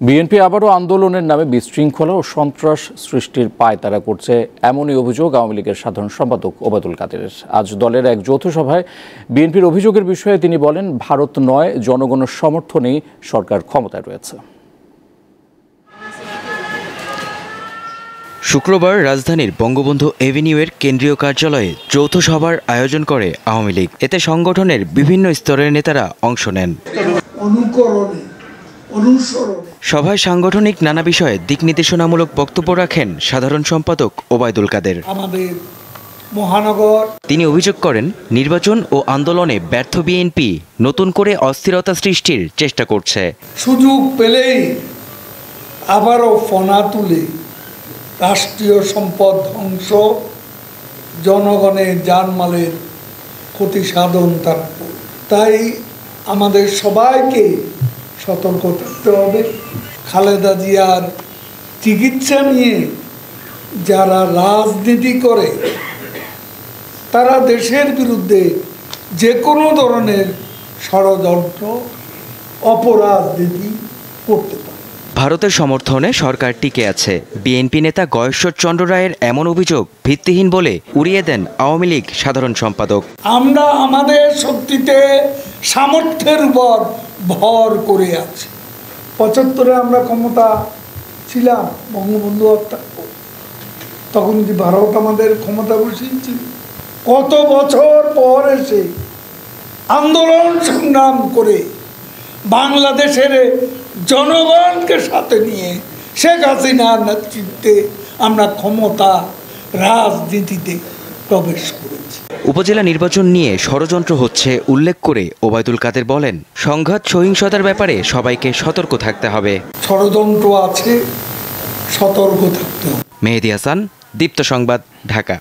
BNP আবারও আন্দোলনের নামে বিশৃঙ্খলা ও সন্ত্রাস সৃষ্টির পায়তারা করছে, এমনই অভিযোগ আওয়ামী লীগের সাধারণ সম্পাদক ওবায়দুল কাদেরের। আজ দলের এক যৌথ সভায় বিএনপির অভিযোগের বিষয়ে তিনি বলেন, ভারত নয়, জনগণের সমর্থনেই সরকার ক্ষমতায় রয়েছে। শুক্রবার রাজধানীর বঙ্গবন্ধু এভিনিউয়ের কেন্দ্রীয় কার্যালয়ে যৌথ সভার আয়োজন করে আওয়ামী লীগ। এতে সংগঠনের বিভিন্ন স্তরের নেতারা অংশ নেন। সভায় সাংগঠনিক নানা বিষয়ে দিক নির্দেশনামূলক বক্তব্য রাখেন সাধারণ সম্পাদক ওবায়দুল কাদের। তিনি অভিযোগ করেন, নির্বাচন ও আন্দোলনে ব্যর্থ বিএনপি নতুন করে অস্থিরতা সৃষ্টির চেষ্টা করছে। সুযোগ পেলেই আবারও ফনা তুলে রাষ্ট্রীয় সম্পদ ধ্বংস, জনগণের জানমালের ক্ষতি সাধন থাকবে। তাই আমাদের সবাইকে সতর্ক থাকতে হবে। খালেদা জিয়ার চিকিৎসা নিয়ে যারা রাজনীতি করে তারা দেশের বিরুদ্ধে যে কোনো ধরনের ষড়যন্ত্র, অপরাজনীতি করতে পারে। ভারতের সমর্থনে সরকার টিকে আছে। বিএনপি নেতা গয়েশ্বর চন্দ্র রায়ের এমন অভিযোগ ভিত্তিহীন বলে উড়িয়ে দেন আওয়ামী লীগ সাধারণ সম্পাদক। আমরা আমাদের শক্তিতে, সামর্থ্যের উপর ভর করে আছি। ৭৫-এ আমরা ক্ষমতা ছিলাম, বঙ্গবন্ধু হত্যা, তখন কি ভারত আমাদের ক্ষমতা বসিয়েছিল? কত বছর পর এসে আন্দোলন সংগ্রাম করে বাংলাদেশের জনগণকে সাথে নিয়ে শেখ হাসিনার নেতৃত্বে আমরা ক্ষমতা রাজনীতিতে প্রবেশ করেছি। উপজেলা নির্বাচন নিয়ে ষড়যন্ত্র হচ্ছে উল্লেখ করে ওবায়দুল কাদের বলেন, সংঘাত সহিংসতার ব্যাপারে সবাইকে সতর্ক থাকতে হবে। ষড়যন্ত্র আছে, সতর্ক থাকতে হবে। মেহেদী হাসান, দীপ্ত সংবাদ, ঢাকা।